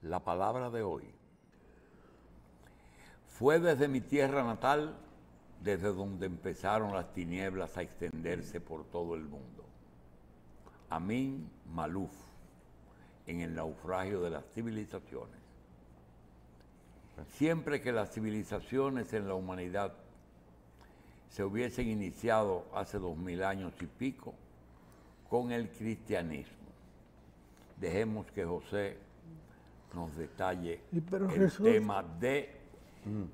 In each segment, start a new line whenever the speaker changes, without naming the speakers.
La palabra de hoy fue desde mi tierra natal, desde donde empezaron las tinieblas a extenderse por todo el mundo. Amin Maalouf, en el naufragio de las civilizaciones. Siempre que las civilizaciones en la humanidad se hubiesen iniciado hace 2000 años y pico con el cristianismo. Dejemos que José nos detalle el tema de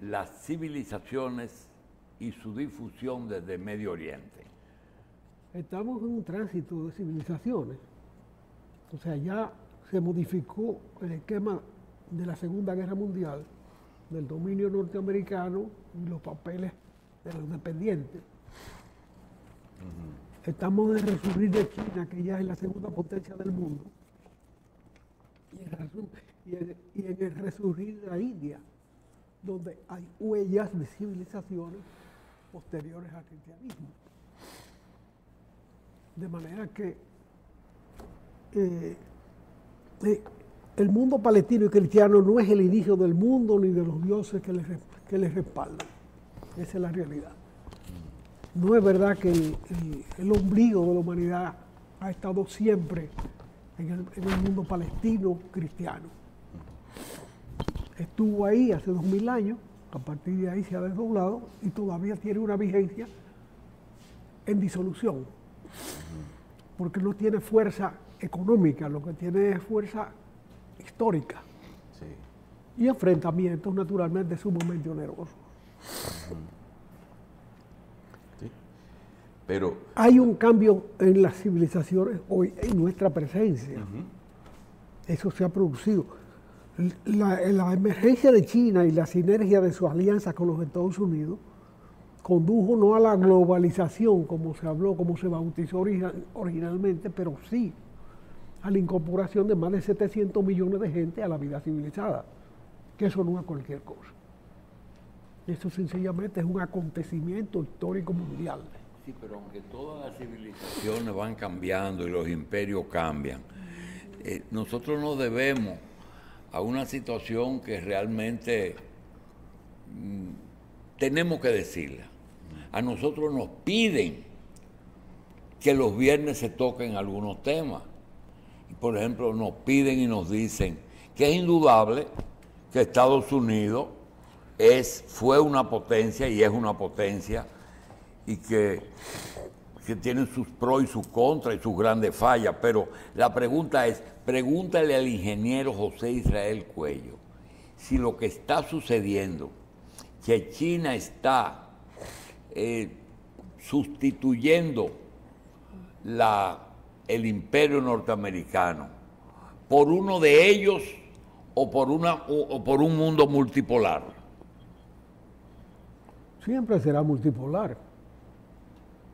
las civilizaciones y su difusión desde Medio Oriente.
Estamos en un tránsito de civilizaciones. O sea, ya se modificó el esquema de la Segunda Guerra Mundial, del dominio norteamericano y los papeles de los dependientes. Estamos en el resurgir de China, que ya es la segunda potencia del mundo, y en el resurgir de la India, donde hay huellas de civilizaciones posteriores al cristianismo. De manera que el mundo palestino y cristiano no es el inicio del mundo ni de los dioses que les respaldan. Esa es la realidad. No es verdad que el ombligo de la humanidad ha estado siempre en el mundo palestino cristiano. Estuvo ahí hace 2000 años, a partir de ahí se ha desdoblado y todavía tiene una vigencia en disolución, porque no tiene fuerza económica, lo que tiene es fuerza histórica. Sí. Y enfrentamientos naturalmente sumamente onerosos.
Sí. Pero
hay un cambio en las civilizaciones hoy, en nuestra presencia. Eso se ha producido. La emergencia de China y la sinergia de su alianza con los Estados Unidos condujo no a la globalización, como se habló, como se bautizó originalmente, pero sí a la incorporación de más de 700 millones de gente a la vida civilizada, que eso no es cualquier cosa. Eso sencillamente es un acontecimiento histórico mundial.
Sí, pero aunque todas las civilizaciones van cambiando y los imperios cambian, nosotros nos debemos a una situación que realmente tenemos que decirla. A nosotros nos piden que los viernes se toquen algunos temas. Y por ejemplo, nos piden y nos dicen que es indudable que Estados Unidos fue una potencia y es una potencia y que tienen sus pros y sus contras y sus grandes fallas, pero la pregunta es, pregúntale al ingeniero José Israel Cuello si lo que está sucediendo, que China está sustituyendo el imperio norteamericano por uno de ellos o por un mundo multipolar.
Siempre será multipolar.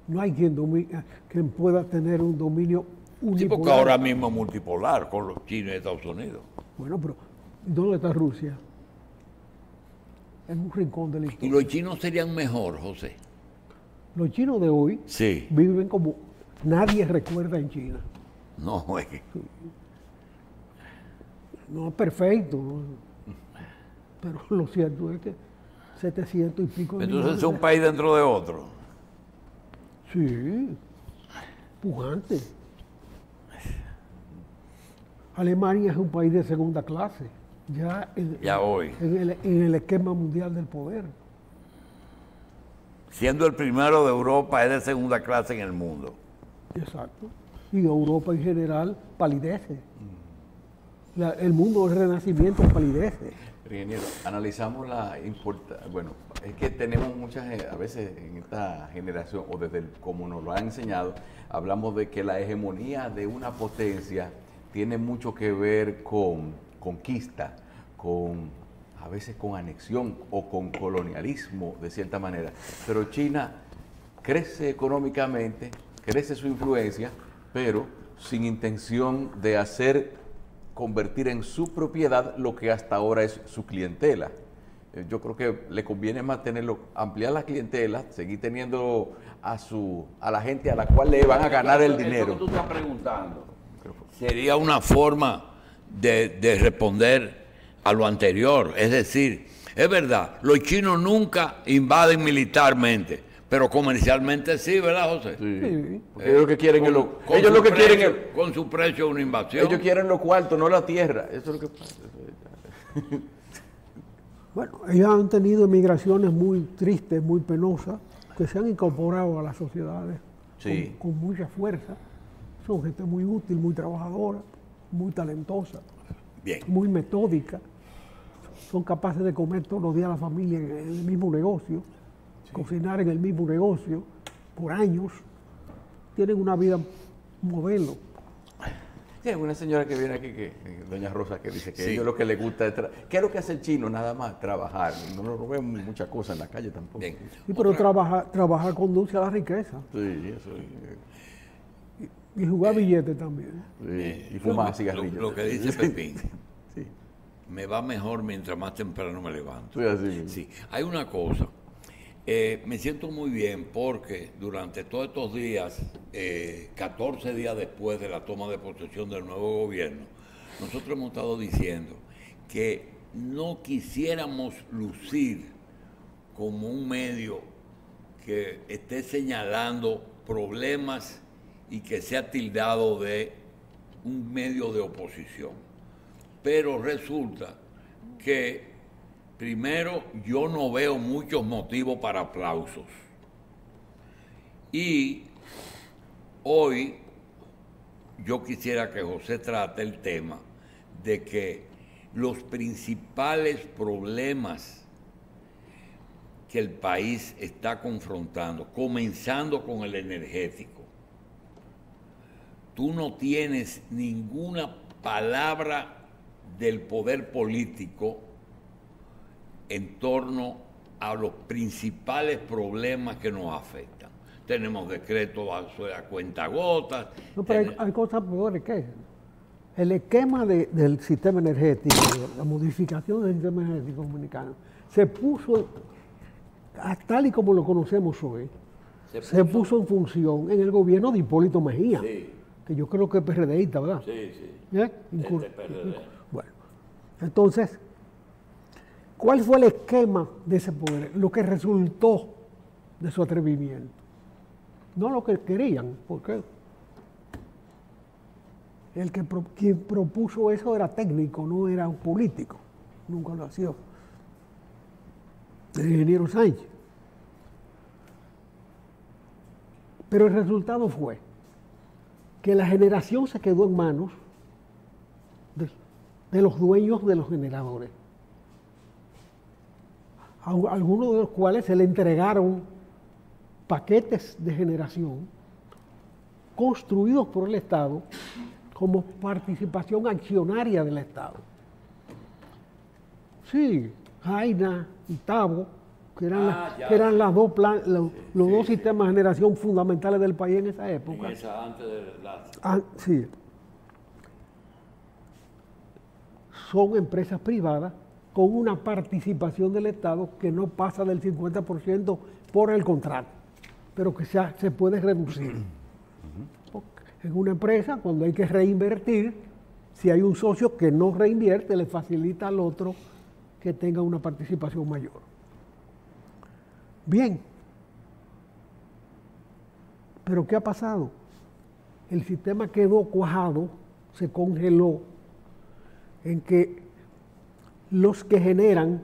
No hay quien pueda tener un dominio unipolar.
Sí, porque ahora mismo es multipolar con los chinos y Estados Unidos.
Bueno, pero ¿dónde está Rusia? En un rincón de la historia.
¿Y los chinos serían mejor, José?
Los chinos de hoy
sí
viven como nadie recuerda en China.
No, güey.
No es perfecto, ¿no? Pero lo cierto es que 700 y pico de
Entonces es un país dentro de otro.
Sí, pujante. Alemania es un país de segunda clase,
hoy.
En el esquema mundial del poder.
Siendo el primero de Europa, es de segunda clase en el mundo.
Exacto. Y Europa en general palidece. El mundo del Renacimiento palidece.
Ingeniero, analizamos la importancia. Bueno, es que tenemos muchas, a veces en esta generación, o desde como nos lo han enseñado, hablamos de que la hegemonía de una potencia tiene mucho que ver con conquista, a veces con anexión o con colonialismo de cierta manera. Pero China crece económicamente, crece su influencia, pero sin intención de convertir en su propiedad lo que hasta ahora es su clientela. Yo creo que le conviene mantenerlo, ampliar la clientela, seguir teniendo a la gente a la cual le van a ganar el dinero.
Eso que tú estás preguntando sería una forma de responder a lo anterior. Es decir, es verdad, los chinos nunca invaden militarmente, pero comercialmente sí, ¿verdad, José?
Sí. Porque ellos lo que quieren es ellos lo que quieren es,
con su precio una invasión.
Ellos quieren los cuartos, no la tierra. Eso es lo que pasa.
Bueno, ellos han tenido emigraciones muy tristes, muy penosas, que se han incorporado a las sociedades
Sí.
con mucha fuerza. Son gente muy útil, muy trabajadora, muy talentosa,
Bien.
muy metódica. Son capaces de comer todos los días la familia en el mismo negocio, cocinar en el mismo negocio por años. Tienen una vida modelo.
Sí, hay una señora que viene aquí, doña Rosa, que dice que
Sí.
a ellos lo que les gusta es ¿qué es lo que hace el chino? Nada más trabajar. No vemos muchas cosas en la calle tampoco.
Bien.
Sí, pero trabajar conduce a la riqueza.
Sí, eso.
Y jugar billetes también.
Sí, y fumar cigarrillos.
Lo que dice Pepín,
Sí,
me va mejor mientras más temprano me levanto.
soy así.
Sí, hay una cosa. Me siento muy bien porque durante todos estos días, 14 días después de la toma de posesión del nuevo gobierno, nosotros hemos estado diciendo que no quisiéramos lucir como un medio que esté señalando problemas y que sea tildado de un medio de oposición. Pero resulta que primero, yo no veo muchos motivos para aplausos. Y hoy yo quisiera que José trate el tema de que los principales problemas que el país está confrontando, comenzando con el energético, tú no tienes ninguna palabra del poder político en torno a los principales problemas que nos afectan. Tenemos decretos a cuentagotas.
No, pero hay cosas peores que eso. El esquema del sistema energético, la modificación del sistema energético dominicano, se puso, tal y como lo conocemos hoy, se puso en función en el gobierno de Hipólito Mejía,
Sí.
que yo creo que es PRDista, ¿verdad?
Sí, sí.
¿Eh? Bueno, entonces, ¿cuál fue el esquema de ese poder? Lo que resultó de su atrevimiento. No lo que querían, porque quien propuso eso era técnico, no era un político. Nunca lo ha sido. El ingeniero Sánchez. Pero el resultado fue que la generación se quedó en manos de los dueños de los generadores, algunos de los cuales se le entregaron paquetes de generación construidos por el Estado como participación accionaria del Estado. Sí, Jaina y Tabo, que eran las dos los dos sistemas de generación fundamentales del país en esa época.
Antes de
Sí. Son empresas privadas con una participación del Estado que no pasa del 50% por el contrato, pero que se puede reducir. En una empresa, cuando hay que reinvertir, si hay un socio que no reinvierte, le facilita al otro que tenga una participación mayor. Bien, pero ¿qué ha pasado? El sistema quedó cuajado, se congeló, en que los que generan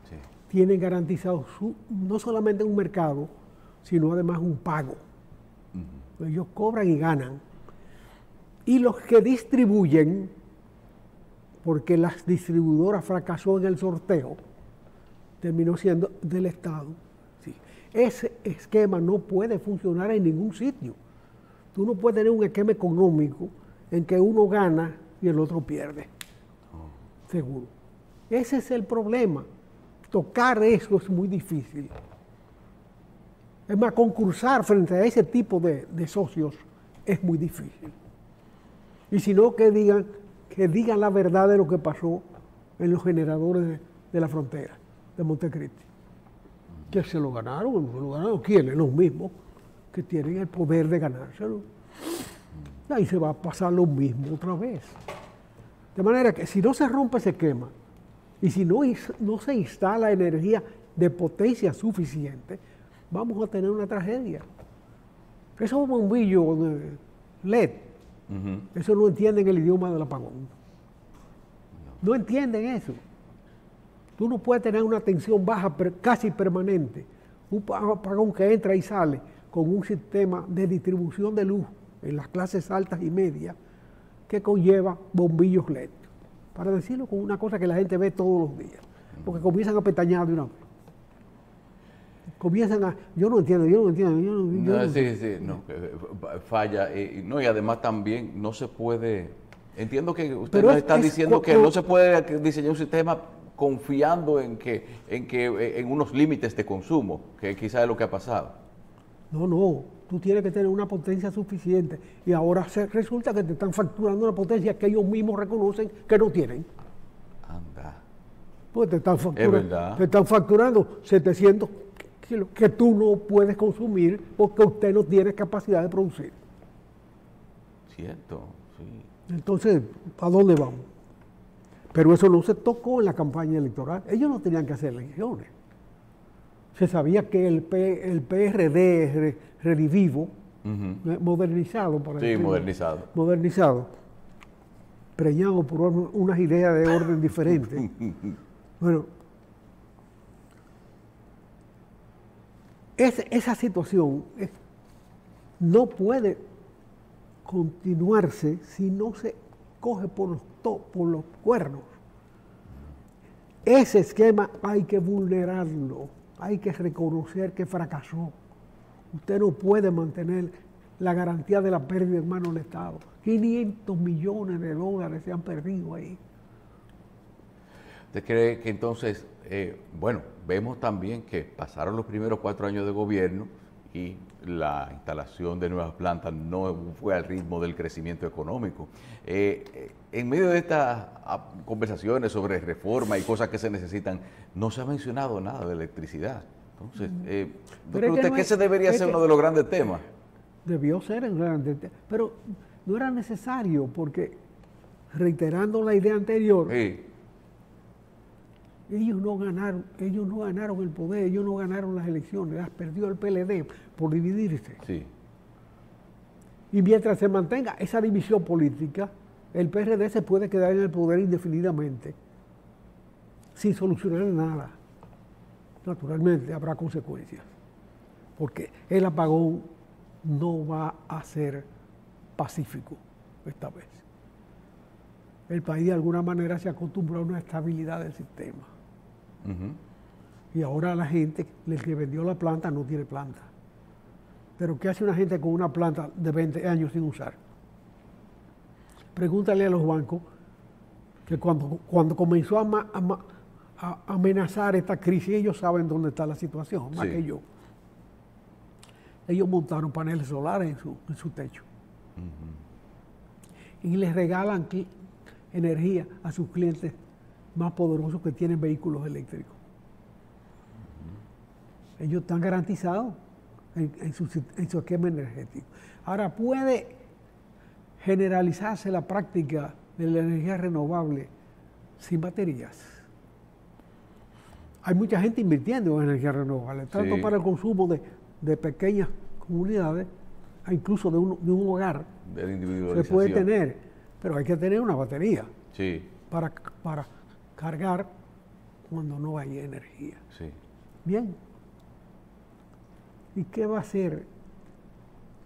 Sí.
tienen garantizado no solamente un mercado, sino además un pago. Ellos cobran y ganan. Y los que distribuyen, porque las distribuidoras fracasó en el sorteo, terminó siendo del Estado. Sí. Ese esquema no puede funcionar en ningún sitio. Tú no puedes tener un esquema económico en que uno gana y el otro pierde. Seguro. Ese es el problema. Tocar eso es muy difícil. Es más, concursar frente a ese tipo de socios es muy difícil. Y si no, que digan la verdad de lo que pasó en los generadores de la frontera, de Montecristi. Que se lo ganaron, no se lo ganaron. ¿Quiénes? Los mismos que tienen el poder de ganárselo. Ahí se va a pasar lo mismo otra vez. De manera que si no se rompe ese esquema y si no se instala energía de potencia suficiente, vamos a tener una tragedia. Esos bombillos de LED, eso no entienden el idioma del apagón. No entienden eso. Tú no puedes tener una tensión baja casi permanente, un apagón que entra y sale con un sistema de distribución de luz en las clases altas y medias que conlleva bombillos LED. Para decirlo con una cosa que la gente ve todos los días, porque comienzan a pestañear de una vez. Comienzan a, yo no entiendo.
Falla. No, y además también no se puede, entiendo que usted nos está diciendo que no se puede diseñar un sistema confiando en unos límites de consumo, que quizás es lo que ha pasado.
No, tú tienes que tener una potencia suficiente y ahora resulta que te están facturando una potencia que ellos mismos reconocen que no tienen.
Anda.
Pues te están
Es verdad.
te están facturando 700 kilos que tú no puedes consumir porque usted no tiene capacidad de producir.
Cierto, sí.
Entonces, ¿a dónde vamos? Pero eso no se tocó en la campaña electoral. Ellos no tenían que hacer elecciones. Se sabía que el PRD redivivo, modernizado, por
Sí,
modernizado, preñado por unas ideas de orden diferente. Bueno, esa situación no puede continuarse si no se coge por los cuernos. Ese esquema hay que vulnerarlo, hay que reconocer que fracasó. Usted no puede mantener la garantía de la pérdida en manos del Estado. 500 millones de dólares se han perdido ahí.
¿Usted cree que entonces, vemos también que pasaron los primeros 4 años de gobierno y la instalación de nuevas plantas no fue al ritmo del crecimiento económico? En medio de estas conversaciones sobre reforma y cosas que se necesitan, no se ha mencionado nada de electricidad. Entonces, ¿no cree usted que ese debería ser uno de los grandes temas?
Debió ser el grande tema, pero no era necesario porque, reiterando la idea anterior,
Sí.
ellos no ganaron el poder, ellos no ganaron las elecciones, las perdió el PLD por dividirse.
Sí.
Y mientras se mantenga esa división política, el PRD se puede quedar en el poder indefinidamente, sin solucionar nada. Naturalmente habrá consecuencias, porque el apagón no va a ser pacífico esta vez. El país de alguna manera se acostumbró a una estabilidad del sistema. Y ahora la gente, el que vendió la planta, no tiene planta. Pero ¿qué hace una gente con una planta de 20 años sin usar? Pregúntale a los bancos que cuando comenzó a amenazar esta crisis, ellos saben dónde está la situación, más que yo. Ellos montaron paneles solares en su techo. Y les regalan energía a sus clientes más poderosos que tienen vehículos eléctricos. Ellos están garantizados en su esquema energético. Ahora, puede generalizarse la práctica de la energía renovable sin baterías. Hay mucha gente invirtiendo en energía renovable, tanto para el consumo de pequeñas comunidades, incluso de un hogar.
De la individualización.
Se puede tener, pero hay que tener una batería para cargar cuando no hay energía.
Sí.
Bien. ¿Y qué va a hacer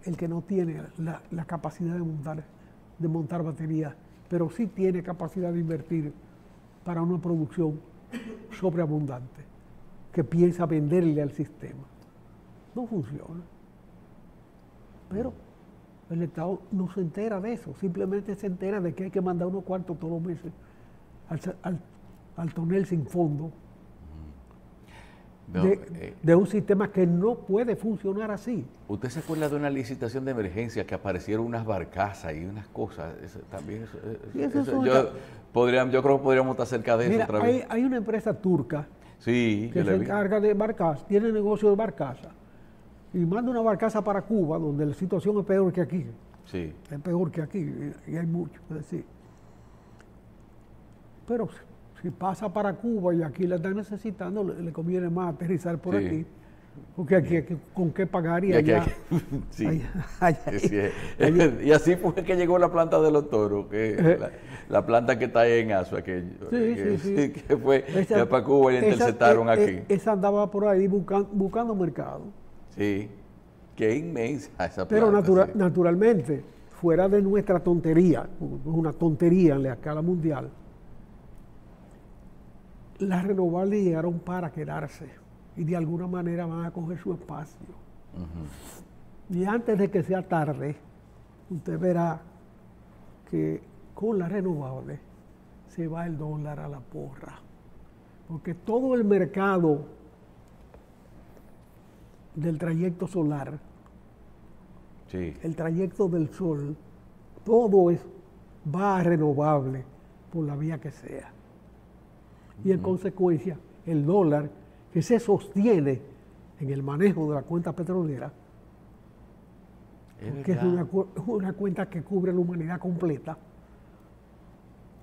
el que no tiene la capacidad de montar baterías, pero sí tiene capacidad de invertir para una producción sobreabundante, que piensa venderle al sistema? No funciona. Pero el Estado no se entera de eso, simplemente se entera de que hay que mandar unos cuartos todos los meses al tonel sin fondo de un sistema que no puede funcionar así.
¿Usted se acuerda de una licitación de emergencia que aparecieron unas barcazas y unas cosas? Yo creo que podríamos estar cerca de eso otra vez.
Hay una empresa turca
que
se encarga de barcazas, tiene negocio de barcazas, y manda una barcaza para Cuba, donde la situación es peor que aquí.
Sí.
Es peor que aquí, y hay mucho, es decir. Pero si pasa para Cuba y aquí la están necesitando, le conviene más aterrizar por aquí, porque aquí hay con qué pagar y allá.
Sí.
allá.
Y así fue que llegó la planta de los toros, que la planta que está ahí en Asua, que fue para Cuba y interceptaron aquí.
Esa andaba por ahí buscando mercado.
Sí, qué inmensa esa planta.
Pero naturalmente, fuera de nuestra tontería, una tontería en la escala mundial, las renovables llegaron para quedarse y de alguna manera van a coger su espacio. Y antes de que sea tarde, usted verá que con las renovables se va el dólar a la porra, porque todo el mercado del trayecto solar, el trayecto del sol, todo va a renovable por la vía que sea. Y en consecuencia, el dólar que se sostiene en el manejo de la cuenta petrolera, que es una cuenta que cubre la humanidad completa,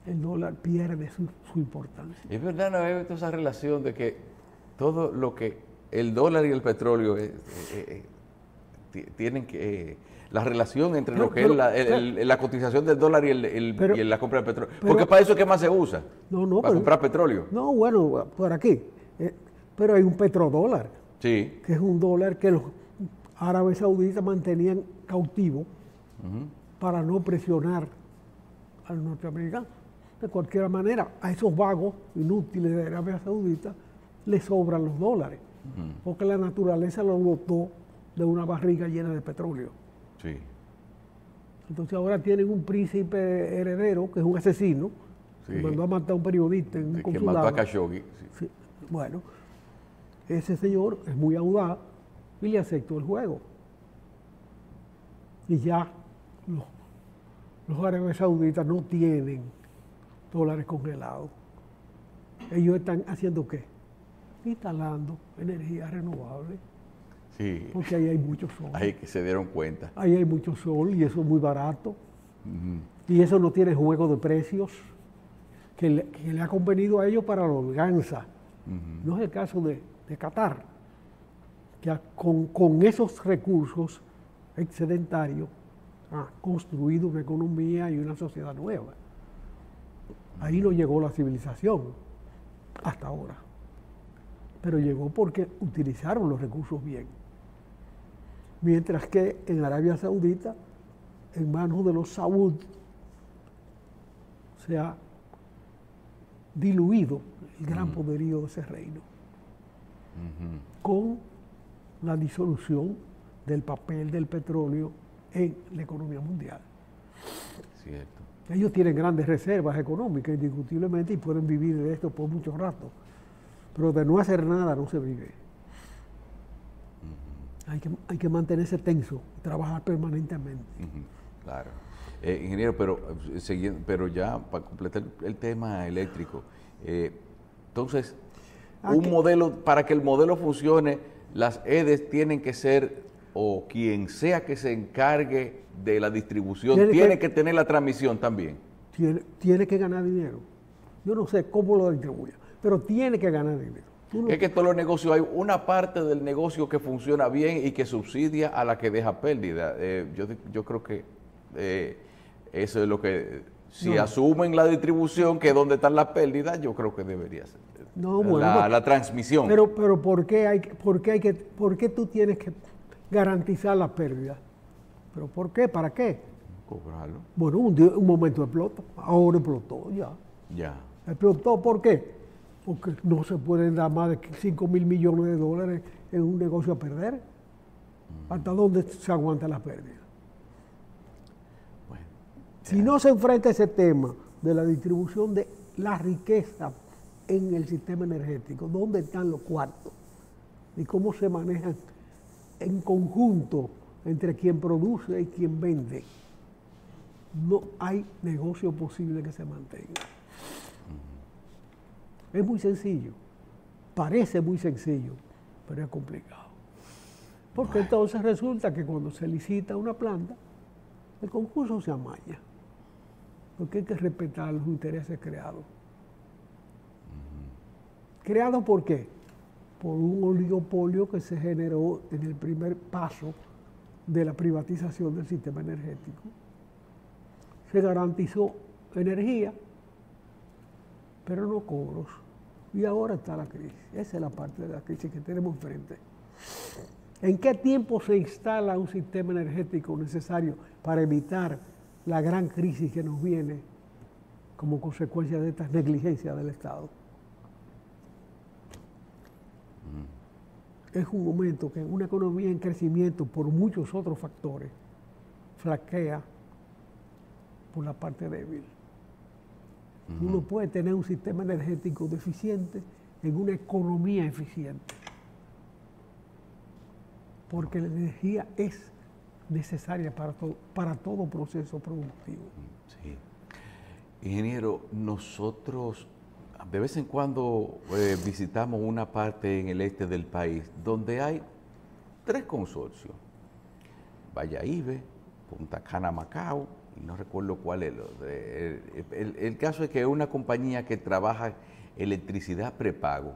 el dólar pierde su importancia.
Es verdad, no había visto esa relación de que todo lo que el dólar y el petróleo tienen que... la relación entre lo que es la cotización del dólar y la compra de petróleo. Porque para eso es que más se usa. Para comprar petróleo.
No, bueno, por aquí. Pero hay un petrodólar.
Sí.
Que es un dólar que los árabes sauditas mantenían cautivo para no presionar al norteamericano. De cualquier manera, a esos vagos inútiles de Arabia Saudita les sobran los dólares. Porque la naturaleza los botó de una barriga llena de petróleo.
Sí.
Entonces ahora tienen un príncipe heredero que es un asesino, que mandó a matar a un periodista en un consulado.
Que mató a Khashoggi.
Sí. Bueno, ese señor es muy audaz y le aceptó el juego. Y ya los árabes sauditas no tienen dólares congelados. Ellos están haciendo ¿qué? Instalando energía renovable.
Sí.
Porque ahí hay mucho sol.
Ahí que se dieron cuenta.
Ahí hay mucho sol y eso es muy barato. Y eso no tiene juego de precios que le ha convenido a ellos para la holganza. No es el caso de Qatar, que con esos recursos excedentarios ha construido una economía y una sociedad nueva. Ahí no llegó la civilización hasta ahora. Pero llegó porque utilizaron los recursos bien. Mientras que en Arabia Saudita, en manos de los Saud, se ha diluido el gran poderío de ese reino, con la disolución del papel del petróleo en la economía mundial.
Cierto.
Ellos tienen grandes reservas económicas, indiscutiblemente, y pueden vivir de esto por mucho rato. Pero de no hacer nada no se vive. Hay que mantenerse tenso, trabajar permanentemente.
Claro. Ingeniero, pero ya para completar el tema eléctrico, entonces, para que el modelo funcione, las EDES tienen que ser, o quien sea que se encargue de la distribución, tiene que tener la transmisión también.
Tiene que ganar dinero. Yo no sé cómo lo distribuya, pero tiene que ganar dinero.
Es que todos los negocios, hay una parte del negocio que funciona bien y que subsidia a la que deja pérdida. Yo creo que eso es lo que, si asumen la distribución, que es donde están las pérdidas, yo creo que debería ser la transmisión.
Pero ¿por qué tú tienes que garantizar las pérdidas? ¿Pero por qué? ¿Para qué?
Cobrarlo.
Bueno, un momento explota, ahora explotó ya. ¿Explotó por qué? Porque no se pueden dar más de 5.000 millones de dólares en un negocio a perder. ¿Hasta dónde se aguantan las pérdidas?
Bueno,
si no se enfrenta ese tema de la distribución de la riqueza en el sistema energético, ¿dónde están los cuartos? ¿Y cómo se manejan en conjunto entre quien produce y quien vende? No hay negocio posible que se mantenga. Es muy sencillo, parece muy sencillo, pero es complicado. Porque entonces resulta que cuando se licita una planta, el concurso se amaña, porque hay que respetar los intereses creados. ¿Creado por qué? Por un oligopolio que se generó en el primer paso de la privatización del sistema energético. Se garantizó energía, pero no cobros. Y ahora está la crisis. Esa es la parte de la crisis que tenemos enfrente. ¿En qué tiempo se instala un sistema energético necesario para evitar la gran crisis que nos viene como consecuencia de estas negligencias del Estado? Es un momento que una economía en crecimiento por muchos otros factores flaquea por la parte débil. Uno puede tener un sistema energético deficiente en una economía eficiente, porque la energía es necesaria para todo proceso productivo.
Sí. Ingeniero, nosotros de vez en cuando visitamos una parte en el este del país donde hay 3 consorcios: Valladolid, Punta Cana, Macao, y no recuerdo cuál es. El caso es que es una compañía que trabaja electricidad prepago,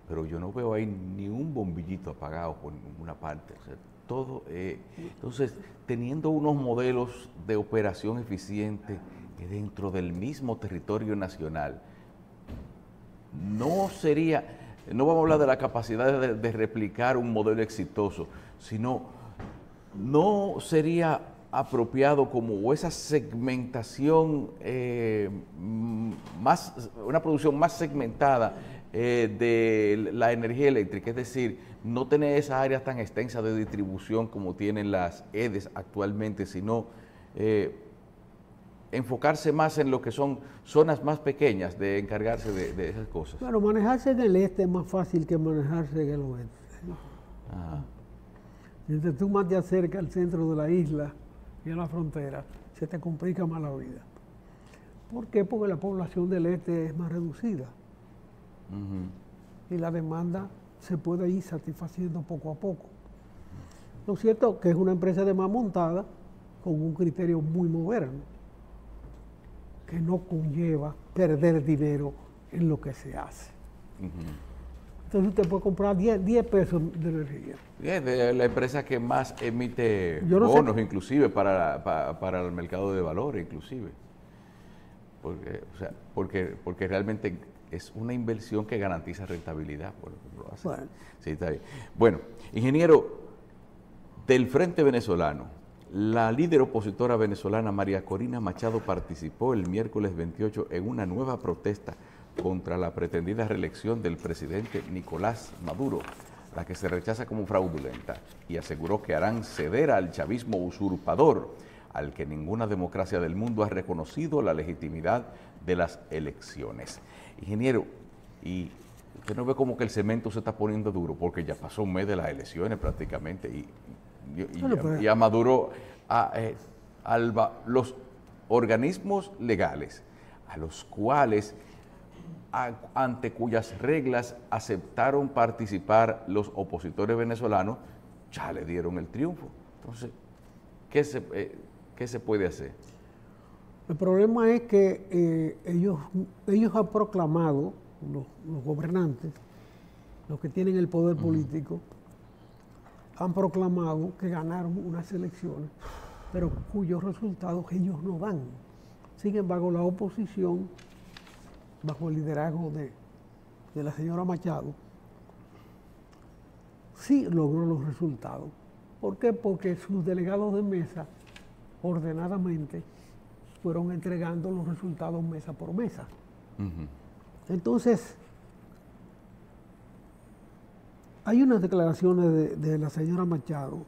pero yo no veo ahí ni un bombillito apagado por ninguna parte. O sea, todo, entonces, teniendo unos modelos de operación eficiente dentro del mismo territorio nacional, no vamos a hablar de la capacidad de replicar un modelo exitoso, sino no sería apropiado como esa segmentación, una producción más segmentada de la energía eléctrica, es decir, no tener esas áreas tan extensas de distribución como tienen las EDES actualmente, sino enfocarse más en lo que son zonas más pequeñas, de encargarse de esas cosas.
Bueno, manejarse en el este es más fácil que manejarse en el oeste.
Ajá.
Mientras tú más te acercas al centro de la isla y a la frontera, se te complica más la vida. ¿Por qué? Porque la población del este es más reducida. Y la demanda se puede ir satisfaciendo poco a poco. Lo cierto es que es una empresa de más montada con un criterio muy moderno, que no conlleva perder dinero en lo que se hace. Entonces usted puede comprar 10 pesos de energía.
De la empresa que más emite bonos, inclusive, para el mercado de valores, inclusive. Porque realmente es una inversión que garantiza rentabilidad. Por lo que lo hace.
Bueno.
Sí, está bien. Bueno, ingeniero, del Frente Venezolano, la líder opositora venezolana María Corina Machado participó el miércoles 28 en una nueva protesta contra la pretendida reelección del presidente Nicolás Maduro, la que se rechaza como fraudulenta, y aseguró que harán ceder al chavismo usurpador, al que ninguna democracia del mundo ha reconocido la legitimidad de las elecciones. Ingeniero, y usted no ve como que el cemento se está poniendo duro, porque ya pasó un mes de las elecciones prácticamente, y a Maduro, los organismos legales a los cuales, ante cuyas reglas aceptaron participar los opositores venezolanos, ya le dieron el triunfo. Entonces, ¿qué se puede hacer?
El problema es que ellos han proclamado, los gobernantes, los que tienen el poder político, han proclamado que ganaron unas elecciones, pero cuyos resultados ellos no dan. Sin embargo, la oposición, bajo el liderazgo de la señora Machado, sí logró los resultados. ¿Por qué? Porque sus delegados de mesa, ordenadamente, fueron entregando los resultados mesa por mesa. Entonces, hay unas declaraciones de la señora Machado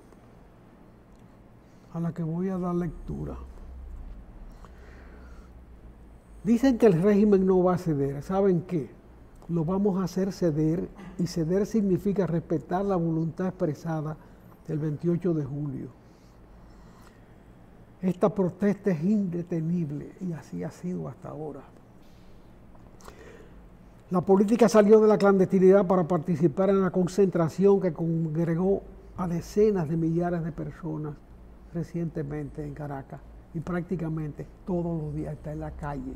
a las que voy a dar lectura. Dicen que el régimen no va a ceder. ¿Saben qué? Lo vamos a hacer ceder, y ceder significa respetar la voluntad expresada del 28 de julio. Esta protesta es indetenible y así ha sido hasta ahora. La política salió de la clandestinidad para participar en la concentración que congregó a decenas de millares de personas recientemente en Caracas, y prácticamente todos los días está en la calle.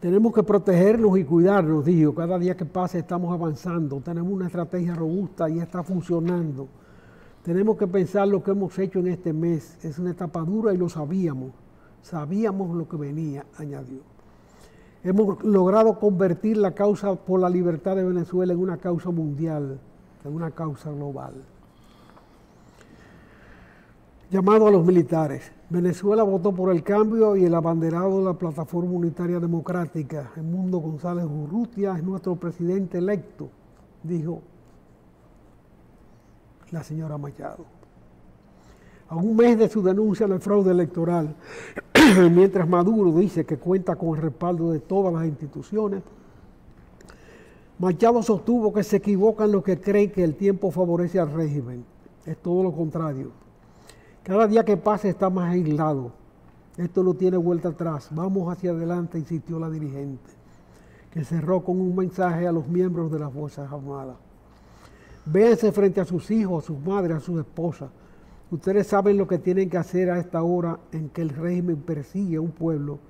Tenemos que protegernos y cuidarnos, dijo. Cada día que pase estamos avanzando. Tenemos una estrategia robusta y está funcionando. Tenemos que pensar lo que hemos hecho en este mes. Es una etapa dura y lo sabíamos. Sabíamos lo que venía, añadió. Hemos logrado convertir la causa por la libertad de Venezuela en una causa mundial, en una causa global. Llamado a los militares. Venezuela votó por el cambio y el abanderado de la Plataforma Unitaria Democrática, Edmundo González Urrutia, es nuestro presidente electo, dijo la señora Machado. A un mes de su denuncia del fraude electoral, mientras Maduro dice que cuenta con el respaldo de todas las instituciones, Machado sostuvo que se equivocan los que creen que el tiempo favorece al régimen. Es todo lo contrario. Cada día que pasa está más aislado. Esto no tiene vuelta atrás. Vamos hacia adelante, insistió la dirigente, que cerró con un mensaje a los miembros de las Fuerzas Armadas. Véanse frente a sus hijos, a sus madres, a sus esposas. Ustedes saben lo que tienen que hacer a esta hora en que el régimen persigue a un pueblo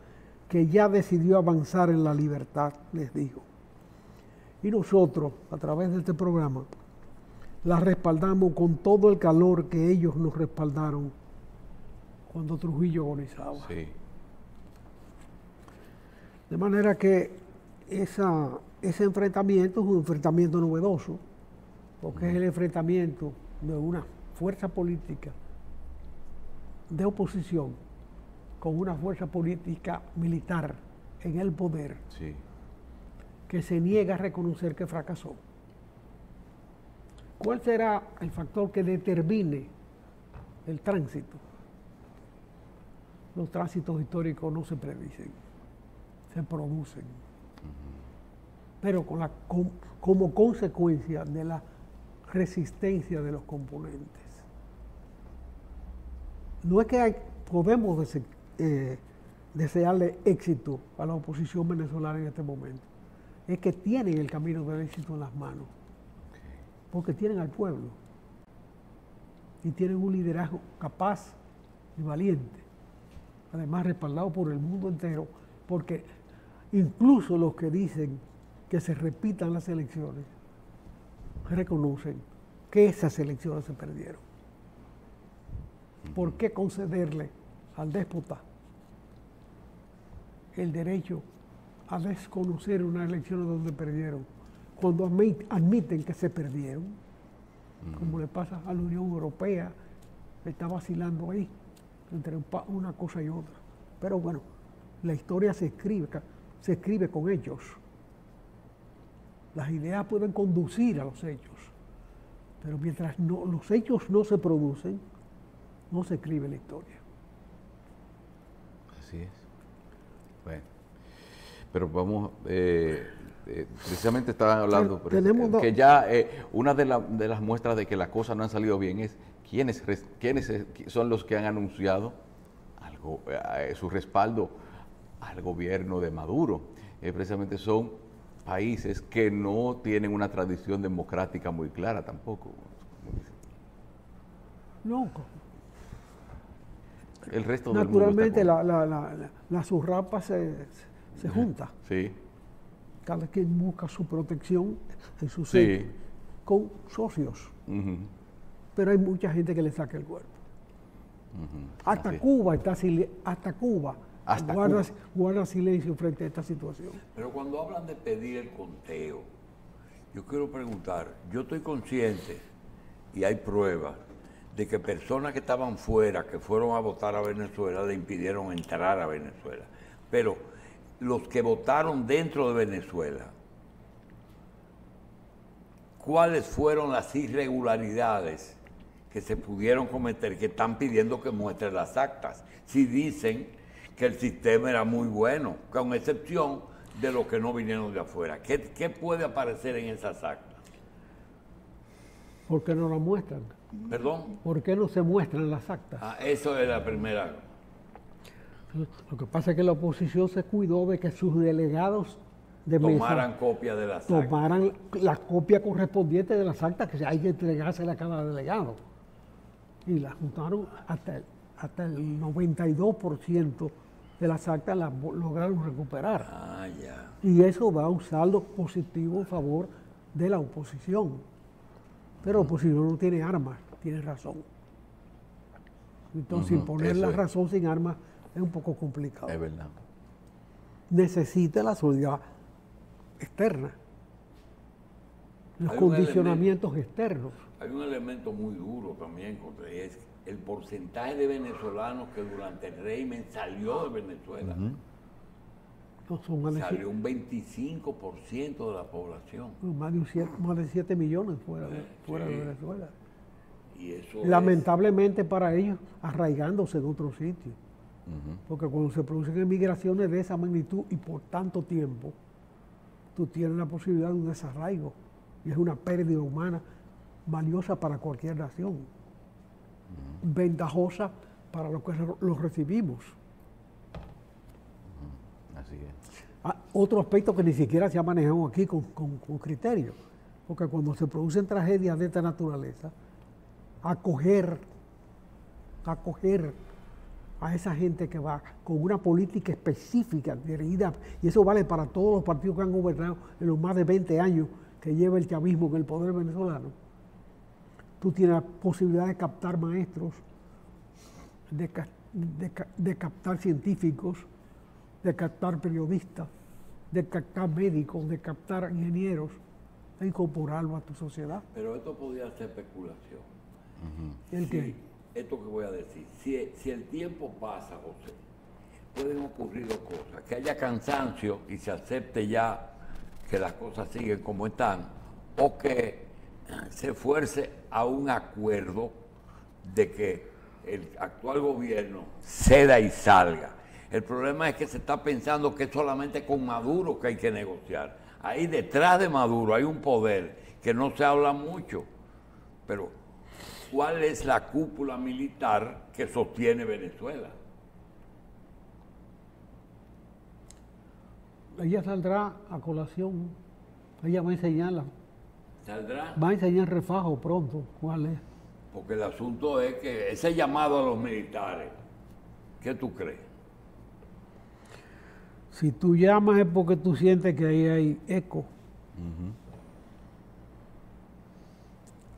que ya decidió avanzar en la libertad, les dijo. Y nosotros, a través de este programa, la respaldamos con todo el calor que ellos nos respaldaron cuando Trujillo agonizaba.
Sí.
De manera que ese enfrentamiento es un enfrentamiento novedoso, porque es el enfrentamiento de una fuerza política de oposición con una fuerza política militar en el poder,
Sí.
que se niega a reconocer que fracasó. ¿Cuál será el factor que determine el tránsito? Los tránsitos históricos no se predicen, se producen, pero como consecuencia de la resistencia de los componentes. No es que podemos desearle éxito a la oposición venezolana en este momento, es que tienen el camino del éxito en las manos. Porque tienen al pueblo y tienen un liderazgo capaz y valiente, además respaldado por el mundo entero, porque incluso los que dicen que se repitan las elecciones reconocen que esas elecciones se perdieron. ¿Por qué concederle al déspota el derecho a desconocer una elección donde perdieron, cuando admiten que se perdieron, como le pasa a la Unión Europea, que está vacilando ahí entre una cosa y otra? Pero bueno, la historia se escribe con hechos. Las ideas pueden conducir a los hechos, pero mientras los hechos no se producen, no se escribe la historia.
Así es. Bueno, pero vamos, precisamente estaban hablando que ya una de las muestras de que las cosas no han salido bien es quiénes son los que han anunciado su respaldo al gobierno de Maduro. Precisamente son países que no tienen una tradición democrática muy clara tampoco.
No.
El resto
naturalmente la surrapa se junta.
Sí.
Cada quien busca su protección en su seno, con socios. Pero hay mucha gente que le saca el cuerpo. Hasta Cuba guarda silencio frente a esta situación.
Pero cuando hablan de pedir el conteo, yo quiero preguntar, yo estoy consciente y hay pruebas de que personas que estaban fuera, que fueron a votar a Venezuela, le impidieron entrar a Venezuela. Pero los que votaron dentro de Venezuela, ¿cuáles fueron las irregularidades que se pudieron cometer, que están pidiendo que muestren las actas? Si dicen que el sistema era muy bueno, con excepción de los que no vinieron de afuera. ¿Qué puede aparecer en esas actas?
¿Por qué no las muestran?
¿Perdón?
¿Por qué no se muestran las actas?
Eso es la primera.
Lo que pasa es que la oposición se cuidó de que sus delegados de
tomaran copia de las actas.
Tomaran la copia correspondiente de las actas, que hay que entregársela a cada delegado. Y la juntaron hasta el 92% de las actas las lograron recuperar.
Ah, ya.
Y eso da un saldo positivo en favor de la oposición. Pero la oposición no tiene armas, tiene razón. Entonces, imponer la razón sin armas es un poco complicado.
Es verdad.
Necesita la solidaridad externa, los
Hay
condicionamientos externos.
Hay un elemento muy duro también, y es el porcentaje de venezolanos que durante el régimen salió de Venezuela.
No, son más de,
Salió un 25% de la población.
más de 7 millones fuera de Venezuela.
Y eso
Lamentablemente para ellos, arraigándose en otro sitio. Porque cuando se producen emigraciones de esa magnitud y por tanto tiempo, tú tienes la posibilidad de un desarraigo. Y es una pérdida humana valiosa para cualquier nación. Ventajosa para los que los recibimos.
Así es.
Otro aspecto que ni siquiera se ha manejado aquí con criterio, porque cuando se producen tragedias de esta naturaleza, acoger a esa gente que va con una política específica dirigida, y eso vale para todos los partidos que han gobernado en los más de 20 años que lleva el chavismo en el poder venezolano. Tú tienes la posibilidad de captar maestros, de captar científicos, de captar periodistas, de captar médicos, de captar ingenieros, e incorporarlo a tu sociedad.
Pero esto podría ser especulación.
¿El qué?
Esto que voy a decir, si el tiempo pasa, José, pueden ocurrir dos cosas: que haya cansancio y se acepte ya que las cosas siguen como están, o que se esfuerce a un acuerdo de que el actual gobierno ceda y salga. El problema es que se está pensando que es solamente con Maduro que hay que negociar. Ahí detrás de Maduro hay un poder que no se habla mucho, pero ¿cuál es la cúpula militar que sostiene Venezuela?
Ella saldrá a colación, ella va a enseñarla.
¿Saldrá?
Va a enseñar refajo pronto, ¿cuál es?
Porque el asunto es que ese llamado a los militares, ¿qué tú crees?
Si tú llamas es porque tú sientes que ahí hay eco.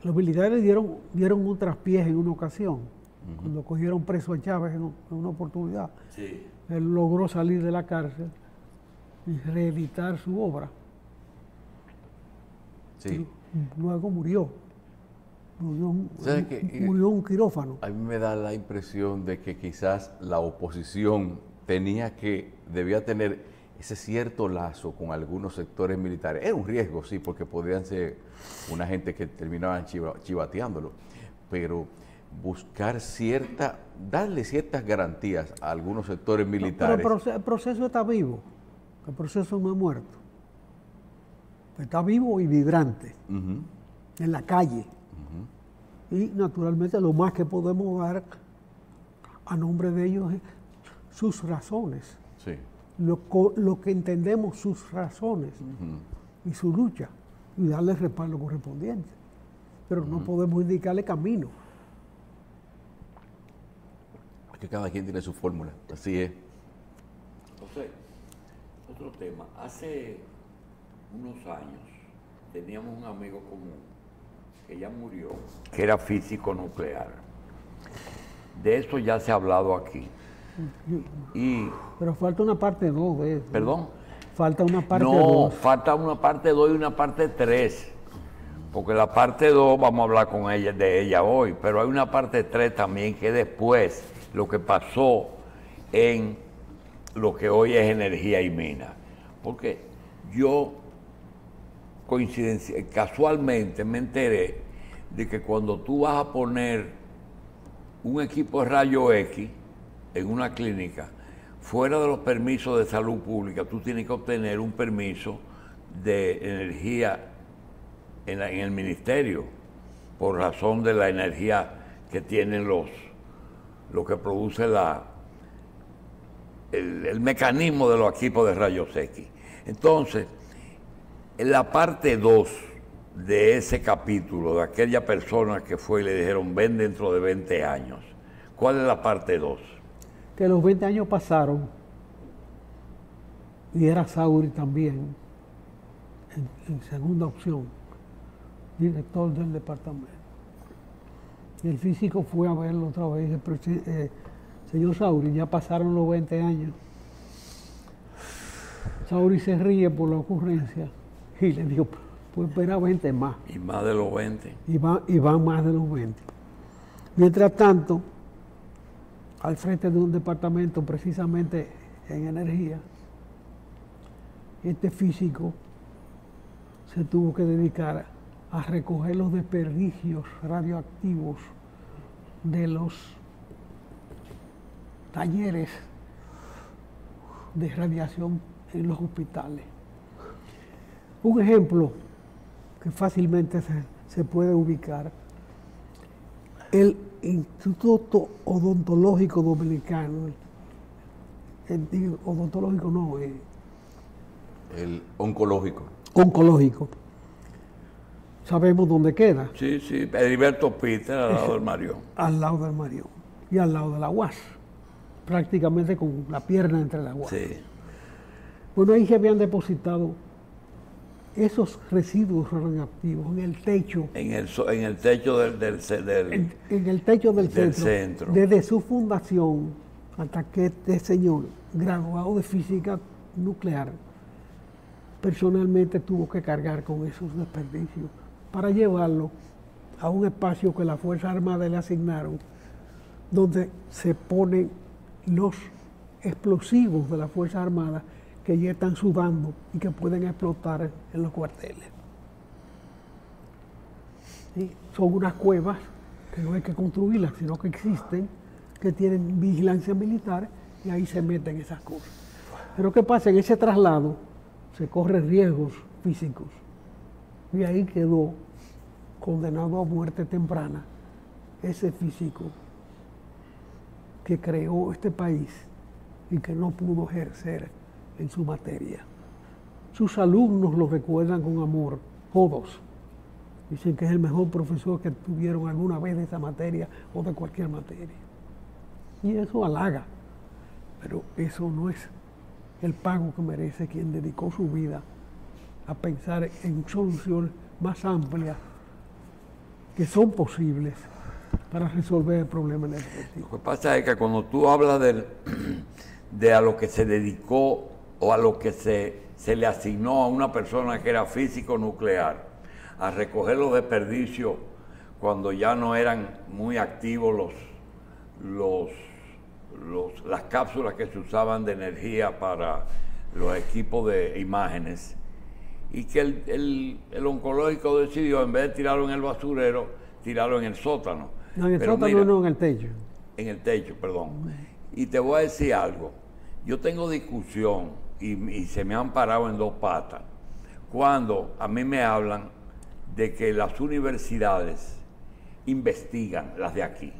Los militares dieron un traspiés en una ocasión, cuando cogieron preso a Chávez en una oportunidad.
Sí.
Él logró salir de la cárcel y reeditar su obra.
Sí.
Y luego murió.
¿Sabes qué?
Murió en un quirófano.
A mí me da la impresión de que quizás la oposición debía tener ese cierto lazo con algunos sectores militares. Era un riesgo, sí, porque podrían ser una gente que terminaban chivateándolo, pero buscar darle ciertas garantías a algunos sectores militares.
Pero el proceso está vivo, el proceso no ha muerto. Está vivo y vibrante, en la calle. Y naturalmente lo más que podemos dar a nombre de ellos es sus razones.
Sí.
Lo que entendemos sus razones y su lucha, y darle el respaldo correspondiente. Pero no podemos indicarle camino.
Es que cada quien tiene su fórmula, así es.
José, otro tema. Hace unos años teníamos un amigo común que ya murió, que era físico nuclear. De eso ya se ha hablado aquí.
Pero falta una parte 2 de eso.
¿Perdón?
Falta una parte 2.
No, falta una parte 2 y una parte 3. Porque la parte 2 vamos a hablar de ella hoy, pero hay una parte 3 también que después lo que pasó en lo que hoy es energía y mina. Porque yo casualmente me enteré de que cuando tú vas a poner un equipo de rayo X en una clínica, fuera de los permisos de salud pública, tú tienes que obtener un permiso de energía en el ministerio, por razón de la energía que tienen lo que produce el mecanismo de los equipos de rayos X. Entonces, en la parte 2 de ese capítulo, de aquella persona que fue y le dijeron, ven dentro de 20 años, ¿cuál es la parte 2?
Que los 20 años pasaron y era Sauri también, en segunda opción, director del departamento. Y el físico fue a verlo otra vez, señor Sauri, ya pasaron los 20 años. Sauri se ríe por la ocurrencia y le dijo, pues espera 20 más.
Y más de los 20.
Y van más de los 20. Mientras tanto, al frente de un departamento precisamente en energía, este físico se tuvo que dedicar a recoger los desperdicios radioactivos de los talleres de radiación en los hospitales. Un ejemplo que fácilmente se puede ubicar, el Instituto Odontológico Dominicano, odontológico no,
el oncológico.
Oncológico. Sabemos dónde queda.
Sí, sí, Heriberto Peter, al lado del Marión.
Al lado del Marión y al lado de la UAS, prácticamente con la pierna entre la UAS.
Sí.
Bueno, ahí se habían depositado esos residuos radioactivos en el techo.
En el techo del
En el techo del centro. Desde su fundación hasta que este señor, graduado de física nuclear, personalmente tuvo que cargar con esos desperdicios para llevarlo a un espacio que las Fuerzas Armadas le asignaron, donde se ponen los explosivos de las Fuerzas Armadas que ya están sudando y que pueden explotar en los cuarteles. ¿Sí? Son unas cuevas que no hay que construirlas, sino que existen, que tienen vigilancia militar y ahí se meten esas cosas. Pero ¿qué pasa? En ese traslado se corren riesgos físicos y ahí quedó condenado a muerte temprana ese físico que creó este país y que no pudo ejercer en su materia. Sus alumnos lo recuerdan con amor, todos. Dicen que es el mejor profesor que tuvieron alguna vez de esa materia o de cualquier materia. Y eso halaga, pero eso no es el pago que merece quien dedicó su vida a pensar en soluciones más amplias que son posibles para resolver el problema energético.
Lo que pasa es que cuando tú hablas de a lo que se dedicó o a lo que se le asignó a una persona que era físico nuclear, a recoger los desperdicios cuando ya no eran muy activos las cápsulas que se usaban de energía para los equipos de imágenes, y que el oncológico decidió, en vez de tirarlo en el basurero, tirarlo en el sótano.
No, en el
Pero
sótano
mira,
no, en el techo.
En el techo, perdón. Y te voy a decir algo. Yo tengo discusión y se me han parado en dos patas cuando a mí me hablan de que las universidades investigan, las de aquí.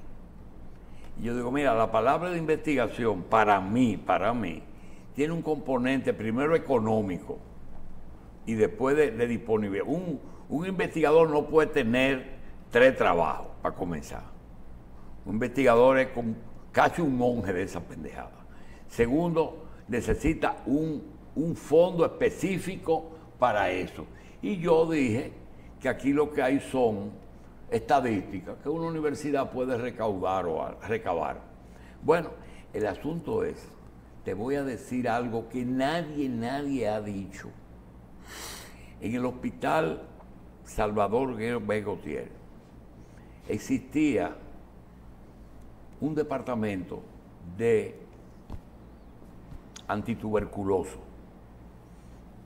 Y yo digo, mira, la palabra de investigación para mí, tiene un componente primero económico y después de disponibilidad. Un investigador no puede tener 3 trabajos, para comenzar. Un investigador es casi un monje de esa pendejada. Segundo, necesita un fondo específico para eso. Y yo dije que aquí lo que hay son estadísticas que una universidad puede recaudar o recabar. Bueno, el asunto es, te voy a decir algo que nadie ha dicho. En el hospital Salvador B. Gautier existía un departamento de antituberculoso,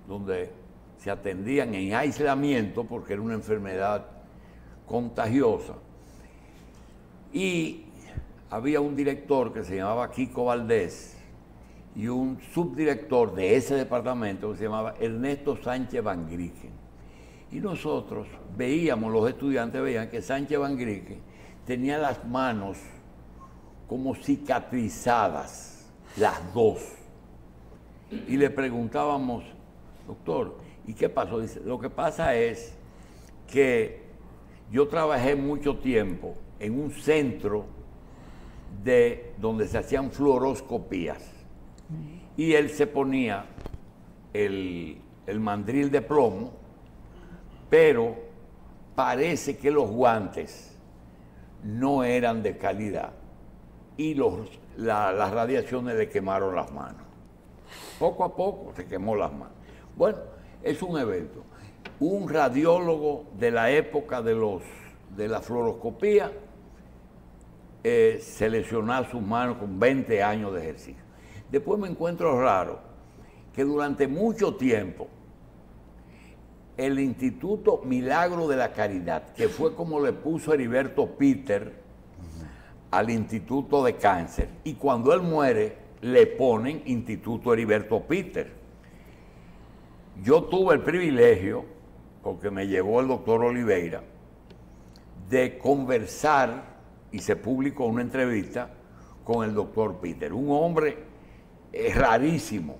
donde se atendían en aislamiento porque era una enfermedad contagiosa. Y había un director que se llamaba Kiko Valdés y un subdirector de ese departamento que se llamaba Ernesto Sánchez Van Grieken. Y nosotros veíamos, los estudiantes veían que Sánchez Van Grieken tenía las manos como cicatrizadas, las dos. Y le preguntábamos, doctor, ¿y qué pasó? Dice, lo que pasa es que yo trabajé mucho tiempo en un centro donde se hacían fluoroscopías y él se ponía el mandril de plomo, pero parece que los guantes no eran de calidad y las radiaciones le quemaron las manos. Poco a poco se quemó las manos. Bueno, es un evento. Un radiólogo de la época de la fluoroscopía se lesionó sus manos con 20 años de ejercicio. Después me encuentro raro que durante mucho tiempo el Instituto Milagro de la Caridad, que fue como le puso Heriberto Peter al Instituto de Cáncer, y cuando él muere le ponen Instituto Heriberto Peter. Yo tuve el privilegio, porque me llevó el doctor Oliveira, de conversar, y se publicó una entrevista con el doctor Peter, un hombre rarísimo,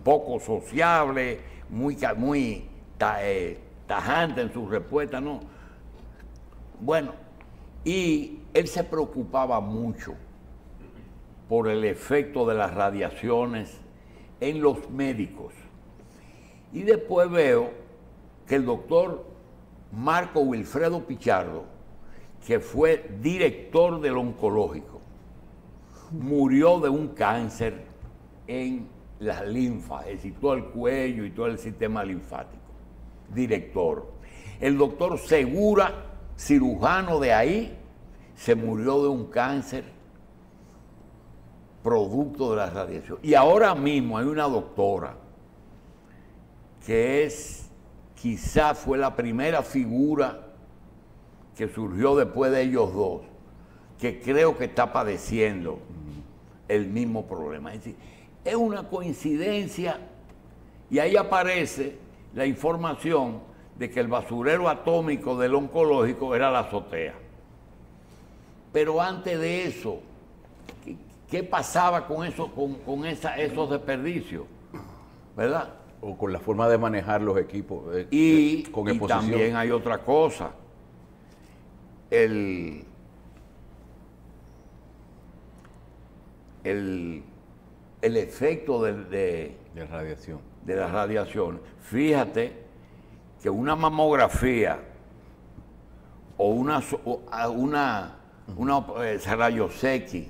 poco sociable, muy tajante en sus respuestas, ¿no? Bueno, y él se preocupaba mucho por el efecto de las radiaciones en los médicos. Y después veo que el doctor Marco Wilfredo Pichardo, que fue director del oncológico, murió de un cáncer en las linfas, es decir, todo el cuello y todo el sistema linfático. Director. El doctor Segura, cirujano de ahí, se murió de un cáncer producto de la radiación. Y ahora mismo hay una doctora que quizás fue la primera figura que surgió después de ellos dos, que creo que está padeciendo el mismo problema. Es decir, es una coincidencia y ahí aparece la información de que el basurero atómico del oncológico era la azotea. Pero antes de eso, ¿qué pasaba con eso, con esos desperdicios? ¿Verdad?
O con la forma de manejar los equipos
Y
con exposición.
También hay otra cosa. El efecto de
radiación.
De la radiación. Fíjate que una mamografía o una rayos X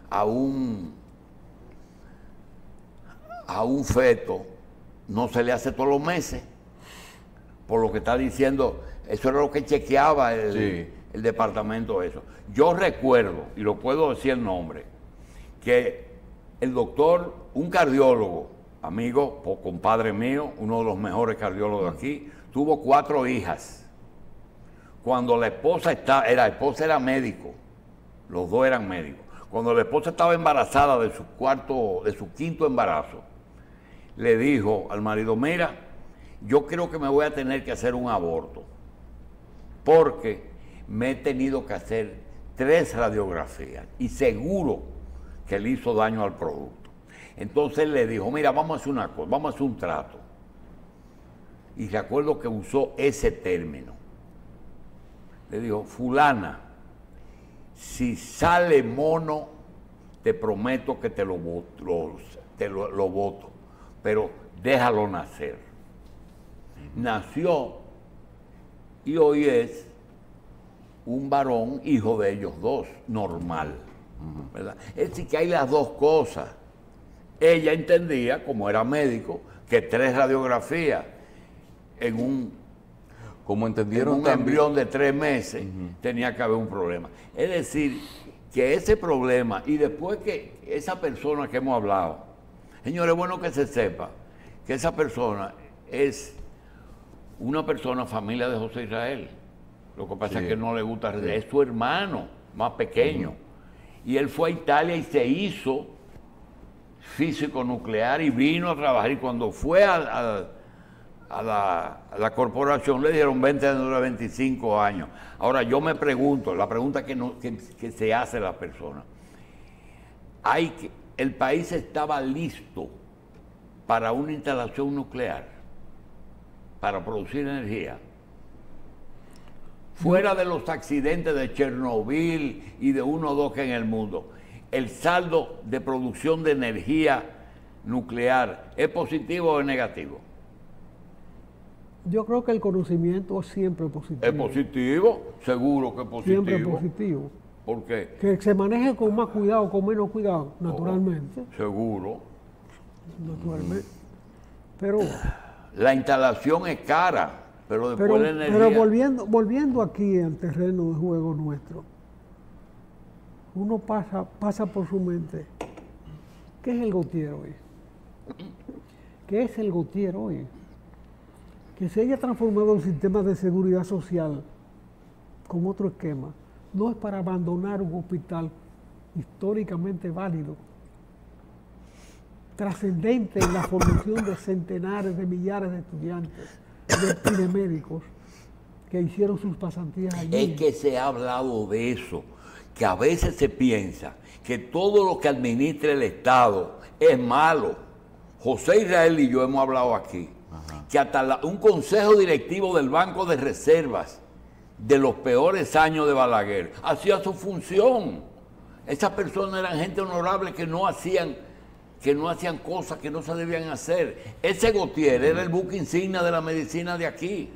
a un feto no se le hace todos los meses, por lo que está diciendo. Eso era lo que chequeaba el departamento de eso. Yo recuerdo, y lo puedo decir el nombre, que el doctor, un cardiólogo, amigo, compadre mío, uno de los mejores cardiólogos de aquí, tuvo 4 hijas. Cuando la esposa era médico, los dos eran médicos. Cuando la esposa estaba embarazada de su quinto embarazo, le dijo al marido: mira, yo creo que me voy a tener que hacer un aborto, porque me he tenido que hacer 3 radiografías y seguro que le hizo daño al producto. Entonces él le dijo: mira, vamos a hacer una cosa, vamos a hacer un trato. Y recuerdo que usó ese término. Le dijo: fulana, si sale mono, te prometo que te lo voto, pero déjalo nacer. Nació y hoy es un varón, hijo de ellos dos, normal, ¿verdad? Es decir, que hay las dos cosas. Ella entendía, como era médico, que 3 radiografías en un embrión de 3 meses tenía que haber un problema. Es decir, que ese problema, y después que esa persona que hemos hablado, señores, es bueno que se sepa que esa persona es una persona familia de José Israel. Lo que pasa es que no le gusta, es su hermano más pequeño. Y él fue a Italia y se hizo físico nuclear y vino a trabajar. Y cuando fue a la corporación le dieron 20 años de 25 años. Ahora yo me pregunto, la pregunta que se hace la persona, el país estaba listo para una instalación nuclear, para producir energía. Fuera de los accidentes de Chernobyl y de 1 o 2 que en el mundo, el saldo de producción de energía nuclear es positivo o es negativo?
Yo creo que el conocimiento es siempre positivo.
¿Es positivo? Seguro que es positivo.
Siempre positivo.
¿Por qué?
Que se maneje con más cuidado, con menos cuidado, naturalmente.
Seguro.
Naturalmente. Pero
La instalación es cara, pero después la energía...
Pero volviendo aquí al terreno de juego nuestro, uno pasa por su mente, ¿qué es el Gautier hoy? ¿Qué es el Gautier hoy? Que se haya transformado en sistema de seguridad social con otro esquema, no es para abandonar un hospital históricamente válido, trascendente en la formación de centenares de millares de estudiantes y de médicos que hicieron sus pasantías allí.
Es que se ha hablado de eso, que a veces se piensa que todo lo que administra el Estado es malo. José Israel y yo hemos hablado aquí, que hasta un consejo directivo del Banco de Reservas de los peores años de Balaguer hacía su función. Esas personas eran gente honorable que no hacían cosas que no se debían hacer. Ese Gautier era el buque insignia de la medicina de aquí,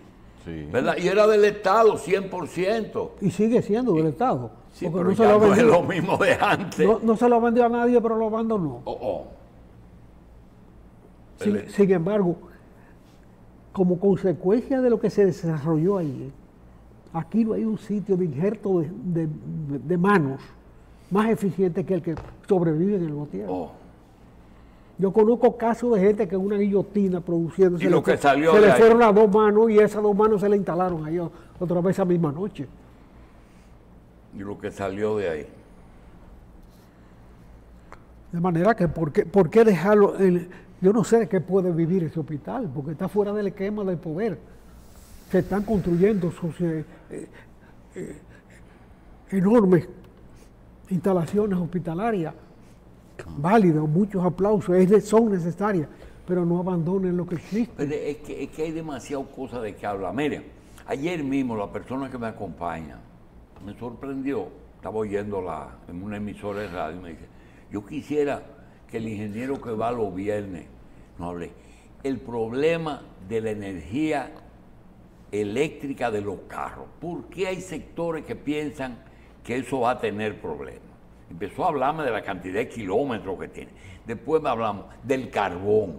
sí, ¿verdad? Y era del Estado 100%.
Y sigue siendo del Estado.
Sí, pero ya no es lo mismo de antes.
No se lo vendió a nadie, pero lo abandonó. Sin embargo, como consecuencia de lo que se desarrolló allí, aquí no hay un sitio de injerto de manos más eficiente que el que sobrevive en el Gautier. Yo conozco casos de gente que en una guillotina produciendo se le fueron las dos manos y esas dos manos se le instalaron ahí otra vez esa misma noche.
Y lo que salió de ahí.
De manera que, ¿por qué dejarlo? Yo no sé de qué puede vivir ese hospital, porque está fuera del esquema del poder. Se están construyendo enormes instalaciones hospitalarias, válidas, muchos aplausos, son necesarias, pero no abandonen lo que existe.
Pero es que hay demasiadas cosas de que hablar. Miren, ayer mismo la persona que me acompaña me sorprendió, estaba oyéndola en una emisora de radio y me dice, yo quisiera que el ingeniero que va los viernes nos hable el problema de la energía eléctrica de los carros. ¿Por qué hay sectores que piensan que eso va a tener problemas? Empezó a hablarme de la cantidad de kilómetros que tiene. Después me hablamos del carbón.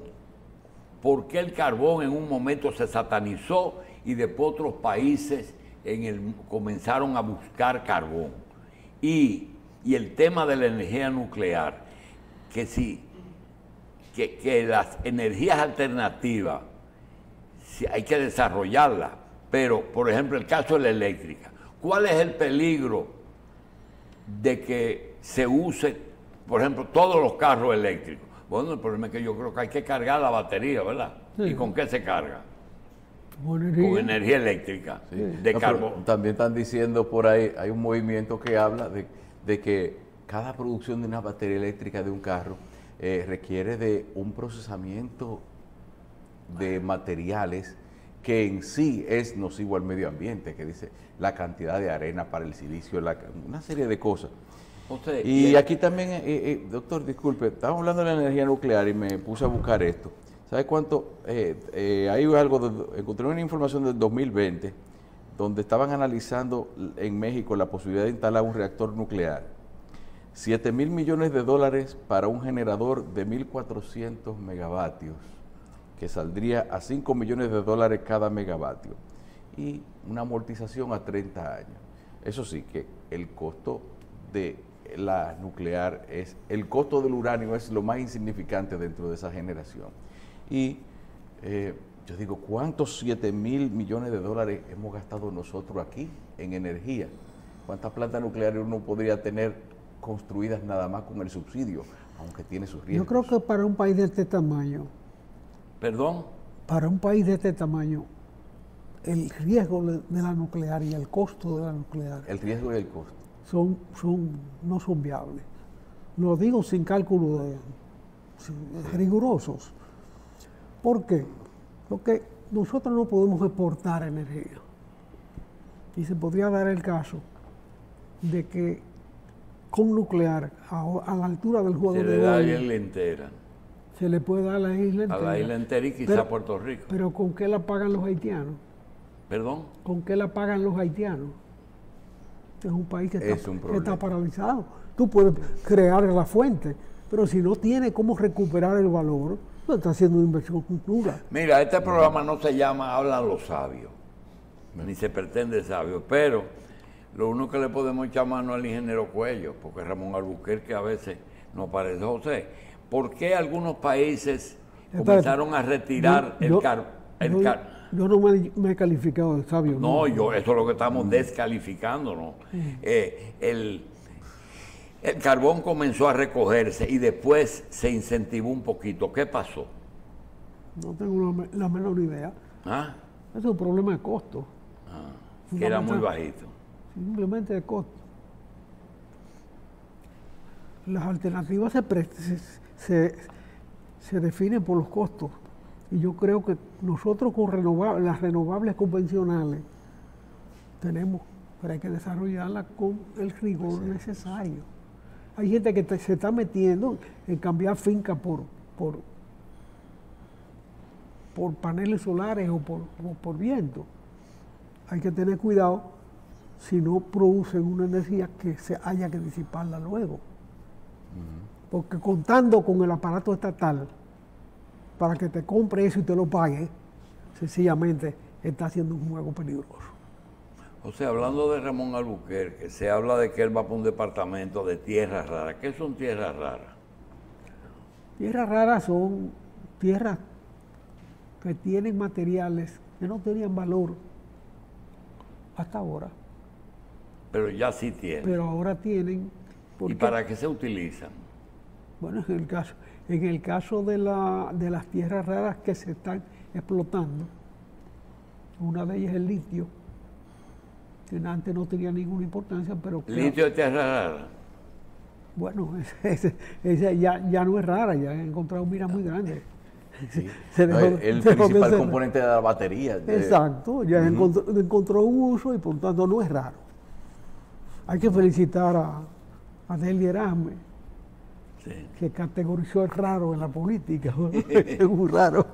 ¿Por qué el carbón en un momento se satanizó y después otros países comenzaron a buscar carbón? Y el tema de la energía nuclear, que las energías alternativas hay que desarrollarlas, pero por ejemplo el caso de la eléctrica, ¿cuál es el peligro de que se use, por ejemplo, todos los carros eléctricos? Bueno, el problema es que yo creo que hay que cargar la batería, ¿verdad? Sí. ¿Y con qué se carga? Con energía eléctrica,
sí, de carbón. También están diciendo por ahí, hay un movimiento que habla de que cada producción de una batería eléctrica de un carro requiere de un procesamiento de materiales que en sí es nocivo al medio ambiente, que dice la cantidad de arena para el silicio, una serie de cosas. Y aquí también, doctor, disculpe, estábamos hablando de la energía nuclear y me puse a buscar esto. ¿Sabe cuánto? Hay encontré una información del 2020 donde estaban analizando en México la posibilidad de instalar un reactor nuclear. 7.000 millones de dólares para un generador de 1.400 megavatios, que saldría a 5 millones de dólares cada megavatio, y una amortización a 30 años. Eso sí, que el costo de la nuclear el costo del uranio es lo más insignificante dentro de esa generación. Y yo digo, ¿cuántos 7.000 millones de dólares hemos gastado nosotros aquí en energía? ¿Cuántas plantas nucleares uno podría tener construidas nada más con el subsidio, aunque tiene sus riesgos?
Yo creo que para un país de este tamaño,
¿perdón?
Para un país de este tamaño, el riesgo de la nuclear y el costo de la nuclear,
el riesgo y el costo
no son viables. Lo digo sin cálculos rigurosos. ¿Por qué? Porque nosotros no podemos exportar energía. Y se podría dar el caso de que con nuclear, a la altura del juego de hoy,
le entera.
Se le puede dar a la isla entera.
A la isla entera y quizá a Puerto Rico.
Pero ¿con qué la pagan los haitianos?
¿Perdón?
¿Con qué la pagan los haitianos? Es un país que está paralizado. Tú puedes crear la fuente, pero si no tiene cómo recuperar el valor, no está haciendo una inversión nula.
Mira, este programa no se llama Hablan los Sabios, ni se pretende sabio, pero lo único que le podemos echar mano al ingeniero Cuello, porque Ramón Albuquerque a veces nos parece. José, ¿por qué algunos países comenzaron a retirar el carbón?
Yo no me he calificado de sabio.
No, eso es lo que estamos descalificando, ¿no? El carbón comenzó a recogerse y después se incentivó un poquito. ¿Qué pasó?
No tengo la menor idea.
¿Ah?
Es un problema de costo.
Que era muy bajito.
Simplemente de costo. Las alternativas se definen por los costos. Y yo creo que nosotros con las renovables convencionales pero hay que desarrollarlas con el rigor necesario. Hay gente que se está metiendo en cambiar finca por paneles solares o por viento. Hay que tener cuidado si no producen una energía que se haya que disiparla luego. Porque contando con el aparato estatal para que te compre eso y te lo pague, sencillamente está haciendo un juego peligroso.
O sea, hablando de Ramón Albuquerque, se habla de que él va para un departamento de tierras raras. ¿Qué son tierras raras?
Tierras raras son tierras que tienen materiales que no tenían valor hasta ahora.
Pero ya sí tienen.
Pero ahora tienen.
¿Y para qué se utilizan?
Bueno, en el caso de las tierras raras que se están explotando, una de ellas es el litio, que antes no tenía ninguna importancia, pero...
¿Litio es tierra rara?
Bueno, esa ya no es rara, ya han encontrado minas muy grandes.
Sí. El principal componente de la batería.
Exacto, ya encontró un uso y por tanto no es raro. Hay que felicitar a Delhi Erasme, que categorizó el raro en la política. Es muy raro,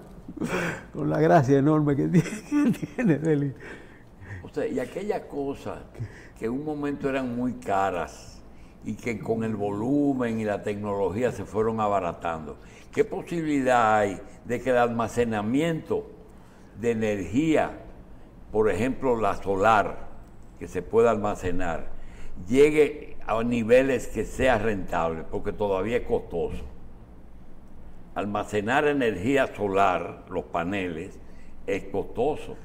con la gracia enorme que tiene Delhi.
O sea, y aquellas cosas que en un momento eran muy caras y que con el volumen y la tecnología se fueron abaratando. ¿Qué posibilidad hay de que el almacenamiento de energía, por ejemplo la solar, que se pueda almacenar, llegue a niveles que sea rentable? Porque todavía es costoso. Almacenar energía solar, los paneles, es costoso.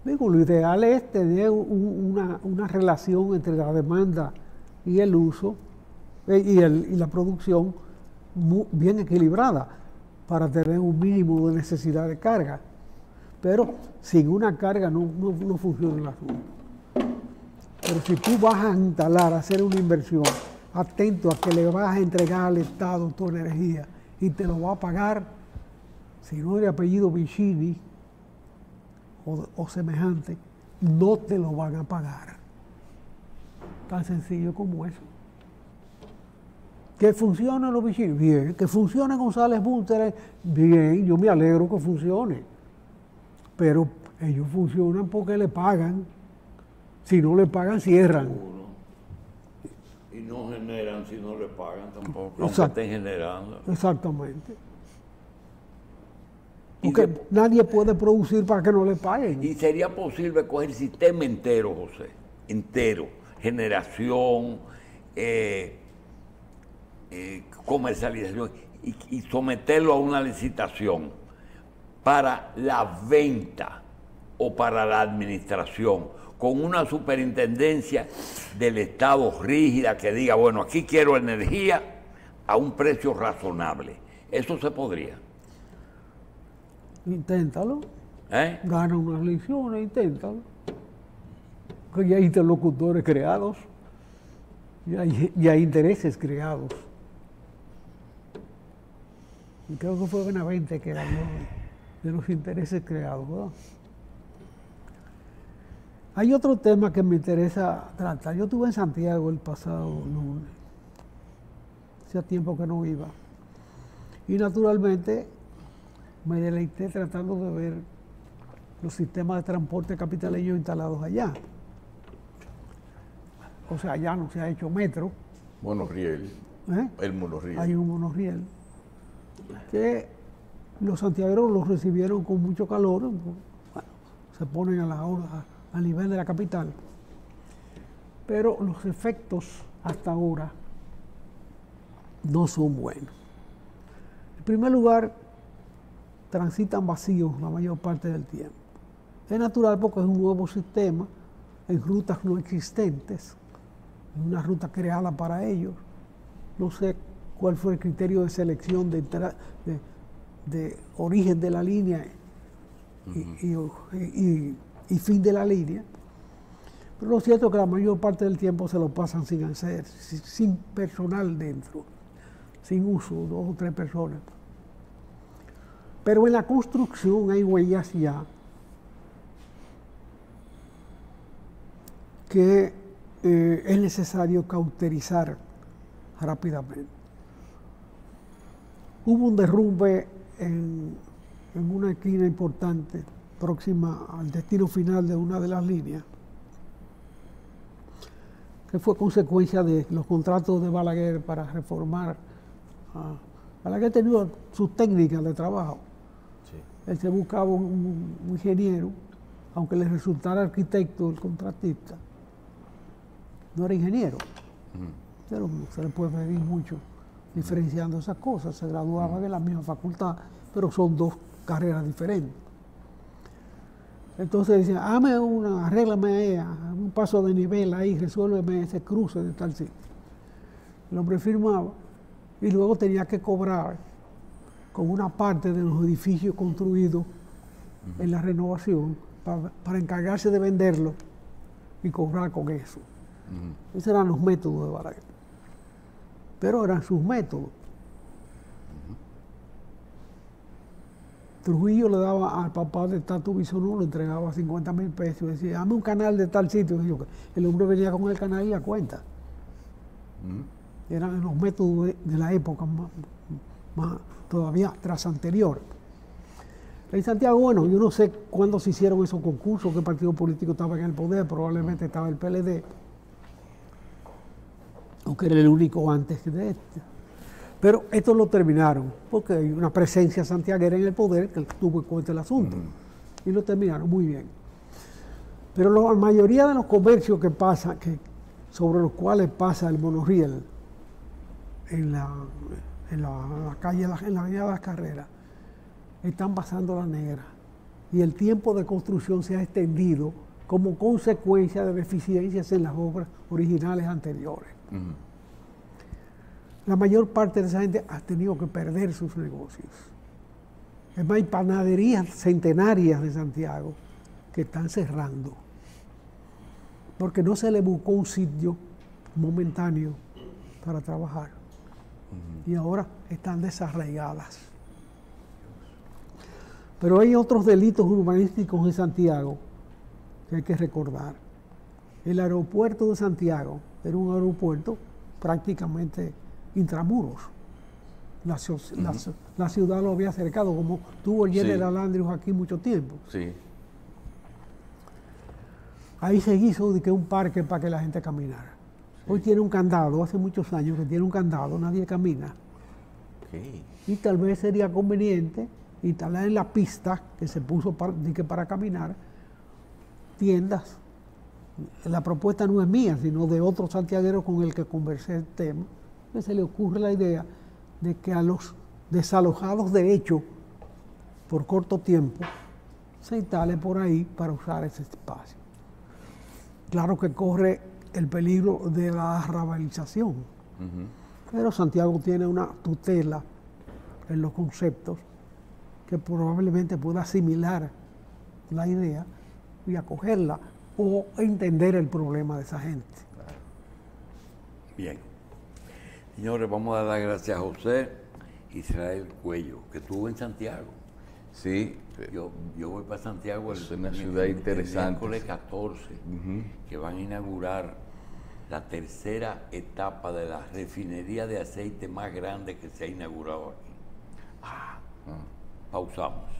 Digo, lo ideal es tener una relación entre la demanda y el uso y la producción bien equilibrada para tener un mínimo de necesidad de carga. Pero sin una carga no funciona el asunto. Pero si tú vas a instalar, a hacer una inversión, atento a que le vas a entregar al Estado tu energía y te lo va a pagar, si no es de apellido Vicini o semejante, no te lo van a pagar. Tan sencillo como eso. Que funcione los Vicini, bien. Que funcione González Bunter, bien. Yo me alegro que funcione. Pero ellos funcionan porque le pagan. Si no le pagan, cierran.
Y no generan si no le pagan tampoco,
aunque
estén generando.
Exactamente. Porque nadie puede producir para que no le paguen.
Y sería posible coger el sistema entero, José, entero, generación, comercialización, y someterlo a una licitación para la venta o para la administración, con una superintendencia del Estado rígida que diga, bueno, aquí quiero energía a un precio razonable. Eso se podría.
Inténtalo. Gana unas elecciones, inténtalo. Que ya hay interlocutores creados, ya hay intereses creados. Y creo que fue Benavente que habló de los intereses creados, ¿verdad? Hay otro tema que me interesa tratar. Yo estuve en Santiago el pasado lunes. Hacía tiempo que no iba. Y naturalmente me deleité tratando de ver los sistemas de transporte capitaleños instalados allá. O sea, allá no se ha hecho metro.
Monorriel. El monorriel.
Hay un monorriel que los santiagueros los recibieron con mucho calor. Bueno, se ponen a la hora, a nivel de la capital. Pero los efectos hasta ahora no son buenos. En primer lugar, transitan vacíos la mayor parte del tiempo. Es natural porque es un nuevo sistema en rutas no existentes, en una ruta creada para ellos. No sé cuál fue el criterio de selección de origen de la línea y fin de la línea. Pero lo cierto es que la mayor parte del tiempo se lo pasan sin hacer, sin personal dentro, sin uso, 2 o 3 personas. Pero en la construcción hay huellas ya que es necesario cauterizar rápidamente. Hubo un derrumbe en una esquina importante, próxima al destino final de una de las líneas, que fue consecuencia de los contratos de Balaguer para reformar. Balaguer tenía sus técnicas de trabajo. Sí. Él se buscaba un ingeniero, aunque le resultara arquitecto el contratista. No era ingeniero, pero se le puede pedir mucho diferenciando esas cosas. Se graduaba de la misma facultad, pero son 2 carreras diferentes. Entonces decía, arréglame un paso de nivel ahí, resuélveme ese cruce de tal sitio. El hombre firmaba y luego tenía que cobrar con una parte de los edificios construidos en la renovación para encargarse de venderlo y cobrar con eso. Esos eran los métodos de Balaguer. Pero eran sus métodos. Trujillo le daba al papá de Tato Bisonó, le entregaba 50,000 pesos y decía, dame un canal de tal sitio. Y el hombre venía con el canal y la cuenta. Eran los métodos de la época, más todavía tras anterior. En Santiago, bueno, yo no sé cuándo se hicieron esos concursos, qué partido político estaba en el poder, probablemente estaba el PLD, aunque era el único antes de este. Pero estos lo terminaron, porque hay una presencia santiaguera en el poder que tuvo en cuenta el asunto. Y lo terminaron muy bien. Pero la mayoría de los comercios que pasa, sobre los cuales pasa el monorriel en la calle, en la avenida de las Carreras, están pasando la negra. Y el tiempo de construcción se ha extendido como consecuencia de deficiencias en las obras originales anteriores. La mayor parte de esa gente ha tenido que perder sus negocios. Es más, hay panaderías centenarias de Santiago que están cerrando porque no se le buscó un sitio momentáneo para trabajar y ahora están desarraigadas. Pero hay otros delitos urbanísticos en Santiago que hay que recordar. El aeropuerto de Santiago era un aeropuerto prácticamente intramuros. La ciudad lo había cercado, como tuvo el General Andrews aquí mucho tiempo.
Sí.
Ahí se hizo de que un parque para que la gente caminara. Sí. Hoy tiene un candado, hace muchos años que tiene un candado, nadie camina.
Okay.
Y tal vez sería conveniente instalar en la pista que se puso para caminar tiendas. La propuesta no es mía, sino de otro santiaguero con el que conversé el tema. Que se le ocurre la idea de que a los desalojados de hecho por corto tiempo se instale por ahí para usar ese espacio. Claro que corre el peligro de la arrabalización, pero Santiago tiene una tutela en los conceptos que probablemente pueda asimilar la idea y acogerla o entender el problema de esa gente.
Bien. Señores, vamos a dar gracias a José Israel Cuello, que estuvo en Santiago.
Sí.
Yo voy para Santiago
es una ciudad interesante.
El miércoles 14, que van a inaugurar la tercera etapa de la refinería de aceite más grande que se ha inaugurado aquí. Pausamos.